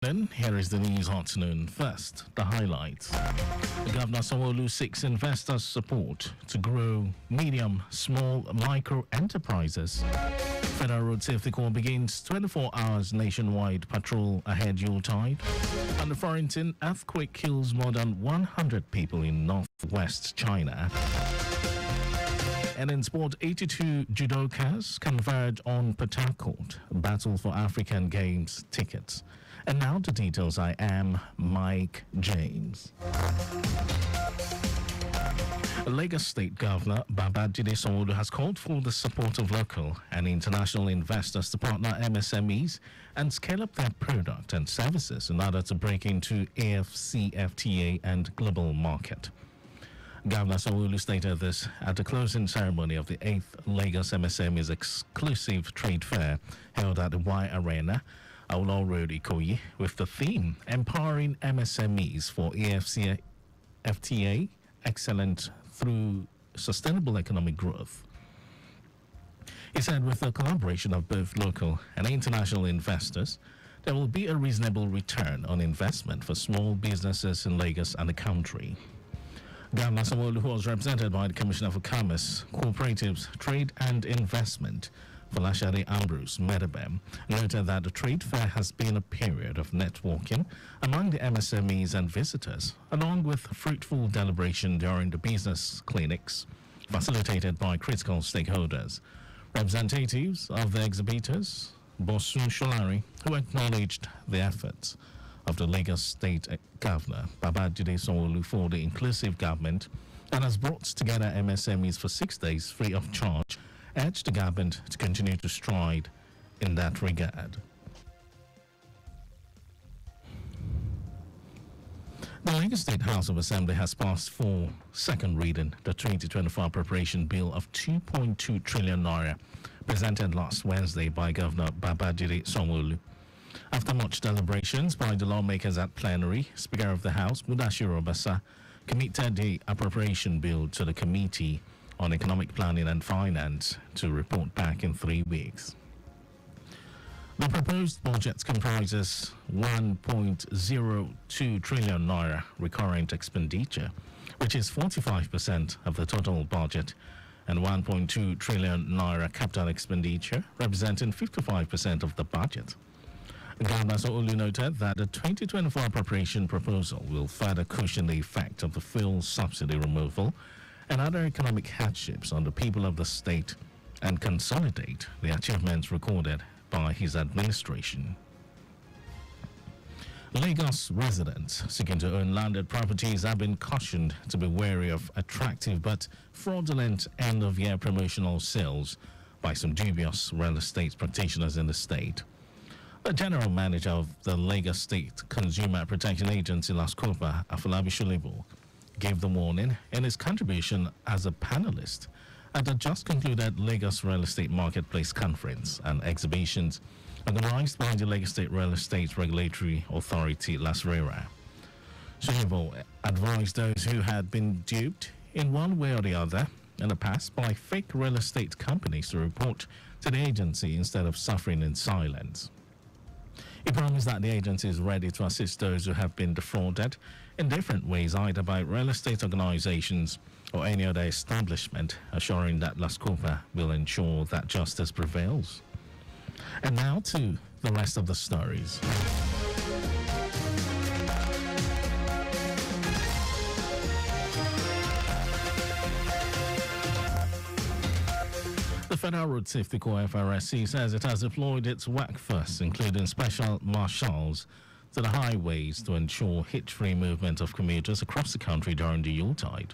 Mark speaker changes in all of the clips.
Speaker 1: Then, here is the news afternoon. First, the highlights. Governor Sanwo-Olu seeks investors' support to grow medium, small, micro enterprises. Federal Road Safety Corps begins 24 hours nationwide patrol ahead Yuletide. And the Florentine earthquake kills more than 100 people in northwest China. And in sport, 82 judokas converge on Port Harcourt, battle for African Games tickets. And now the details. I am Mike James. Lagos State Governor Babajide Sanwo-Olu has called for the support of local and international investors to partner MSMEs and scale up their product and services in order to break into AFCFTA and global market. Governor Sanwo-Olu stated this at the closing ceremony of the 8th Lagos MSMEs exclusive trade fair held at the Y Arena, Awolowo Road, Ikoyi, with the theme Empowering MSMEs for AFCFTA Excellent through Sustainable Economic Growth. He said with the collaboration of both local and international investors, there will be a reasonable return on investment for small businesses in Lagos and the country. Governor Sanwo-Olu, who was represented by the Commissioner for Commerce, Cooperatives, Trade and Investment, Folashade Ambrose Medebem, noted that the trade fair has been a period of networking among the MSMEs and visitors, along with fruitful deliberation during the business clinics facilitated by critical stakeholders. Representatives of the exhibitors, Bosun Sholari, who acknowledged the efforts of the Lagos State Governor Babajide Sanwo-Olu for the inclusive government and has brought together MSMEs for 6 days free of charge, urged the government to continue to stride in that regard. The Lagos State House of Assembly has passed for second reading the 2024 appropriation bill of 2.2 trillion naira presented last Wednesday by Governor Babajide Sanwo-Olu. After much deliberations by the lawmakers at plenary, Speaker of the House, Mudashiru Obasa, committed the appropriation bill to the Committee on Economic Planning and Finance to report back in 3 weeks. The proposed budget comprises 1.02 trillion naira recurrent expenditure, which is 45% of the total budget, and 1.2 trillion naira capital expenditure, representing 55% of the budget. Governor Sanwo-Olu noted that the 2024 appropriation proposal will further cushion the effect of the fuel subsidy removal and other economic hardships on the people of the state and consolidate the achievements recorded by his administration. Lagos residents seeking to own landed properties have been cautioned to be wary of attractive but fraudulent end-of-year promotional sales by some dubious real estate practitioners in the state. The General Manager of the Lagos State Consumer Protection Agency, LASCOPA, Afolabi Shulibo, gave the warning in his contribution as a panelist at the just concluded Lagos Real Estate Marketplace Conference and exhibitions organized by the Lagos State Real Estate Regulatory Authority, LASRERA. Shulibo advised those who had been duped in one way or the other in the past by fake real estate companies to report to the agency instead of suffering in silence. He promised that the agency is ready to assist those who have been defrauded in different ways, either by real estate organizations or any other establishment, assuring that LASCOPA will ensure that justice prevails. And now to the rest of the stories. The Federal Road Safety Corps FRSC says it has deployed its workforce, including special marshals, to the highways to ensure hitch-free movement of commuters across the country during the Yuletide.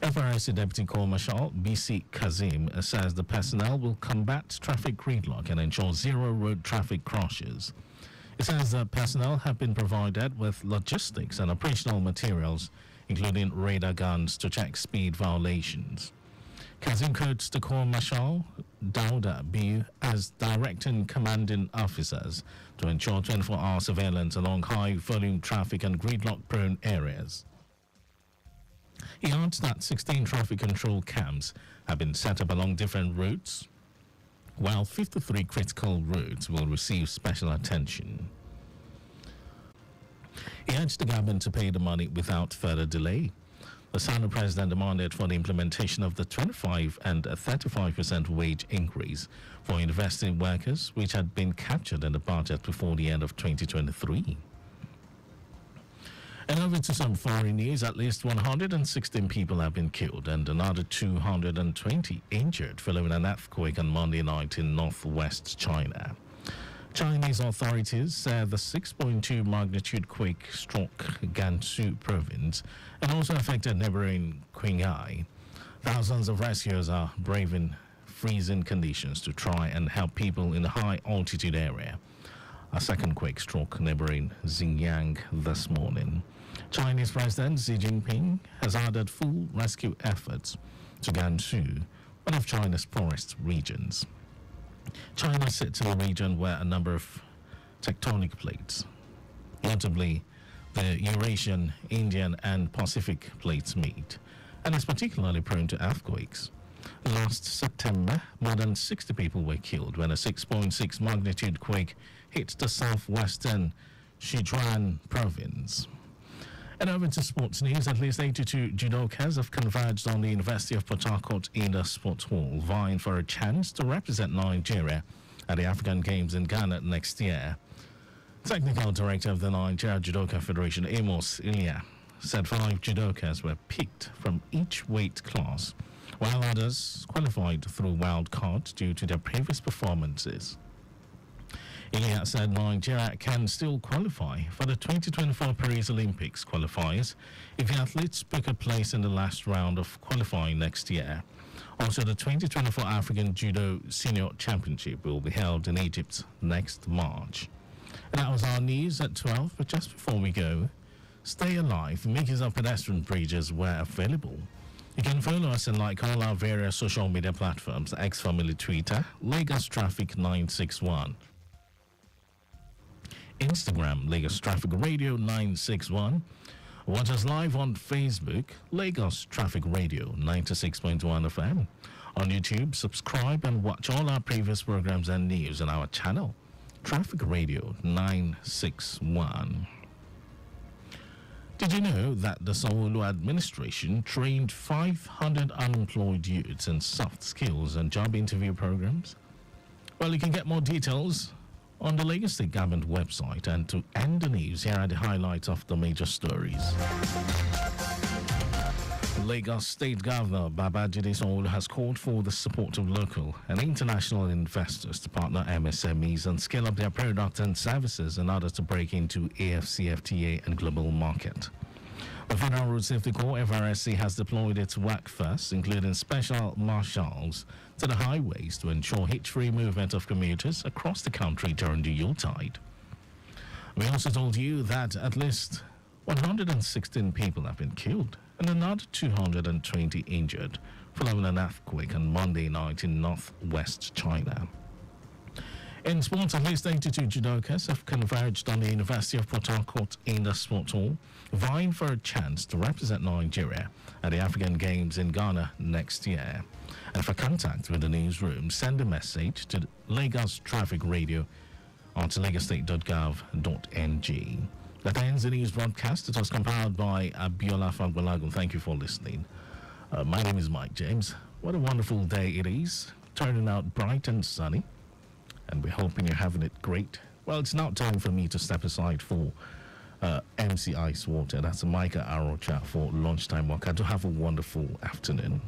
Speaker 1: FRSC Deputy Corps Marshal BC Kazim says the personnel will combat traffic gridlock and ensure zero road traffic crashes. It says the personnel have been provided with logistics and operational materials, including radar guns to check speed violations. Kazim quotes the Corps Marshal Dauda Biu as directing commanding officers to ensure 24-hour surveillance along high-volume traffic and gridlock-prone areas. He adds that 16 traffic control cams have been set up along different routes, while 53 critical roads will receive special attention. He urged the government to pay the money without further delay. The Sano president demanded for the implementation of the 25 and 35% wage increase for university workers, which had been captured in the budget before the end of 2023. And over to some foreign news, at least 116 people have been killed and another 220 injured following an earthquake on Monday night in northwest China. Chinese authorities said the 6.2 magnitude quake struck Gansu province and also affected neighboring Qinghai. Thousands of rescuers are braving freezing conditions to try and help people in the high altitude area. A second quake struck neighboring Xinjiang this morning. Chinese President Xi Jinping has added full rescue efforts to Gansu, one of China's poorest regions. China sits in a region where a number of tectonic plates, notably the Eurasian, Indian, and Pacific plates meet, and is particularly prone to earthquakes. Last September, more than 60 people were killed when a 6.6 magnitude quake hit the southwestern Sichuan province. And over to sports news, at least 82 judokas have converged on the University of Port Harcourt Indoor Sports Hall, vying for a chance to represent Nigeria at the African Games in Ghana next year. Technical Director of the Nigeria Judoka Federation, Amos Ilya, said 5 judokas were picked from each weight class, while others qualified through wild cards due to their previous performances. Ilya said Nigeria can still qualify for the 2024 Paris Olympics qualifiers if the athletes book a place in the last round of qualifying next year. Also, the 2024 African Judo Senior Championship will be held in Egypt next March. And that was our news at 12, but just before we go, stay alive, make use of pedestrian bridges where available. You can follow us and like all our various social media platforms, ex-family Twitter, Lagos Traffic 961. Instagram, Lagos Traffic Radio 961. Watch us live on Facebook, Lagos Traffic Radio 96.1 FM. On YouTube, subscribe and watch all our previous programs and news on our channel, Traffic Radio 961. Did you know that the Sanwo-Olu administration trained 500 unemployed youths in soft skills and job interview programs? Well, you can get more details on the Lagos State Government website. And to end the news, here are the highlights of the major stories. Lagos State Governor Babajide Sanwo-Olu has called for the support of local and international investors to partner MSMEs and scale up their products and services in order to break into AFCFTA and global market. The Federal Road Safety Corps, FRSC, has deployed its workforce, including special marshals, to the highways to ensure hitch-free movement of commuters across the country during the Yuletide. We also told you that at least 116 people have been killed and another 220 injured following an earthquake on Monday night in northwest China. In sports, at least 82 judokas have converged on the University of Port Harcourt Indoor Sports Hall, vying for a chance to represent Nigeria at the African Games in Ghana next year. And for contact with the newsroom, send a message to Lagos Traffic Radio or to lagostate.gov.ng. That ends the news broadcast. It was compiled by Abiola Fagbalagun. Thank you for listening. My name is Mike James. What a wonderful day it is, turning out bright and sunny. And we're hoping you're having it great. Well, it's now time for me to step aside for MC Ice Water. That's Micah Arocha for lunchtime walk. I do have a wonderful afternoon.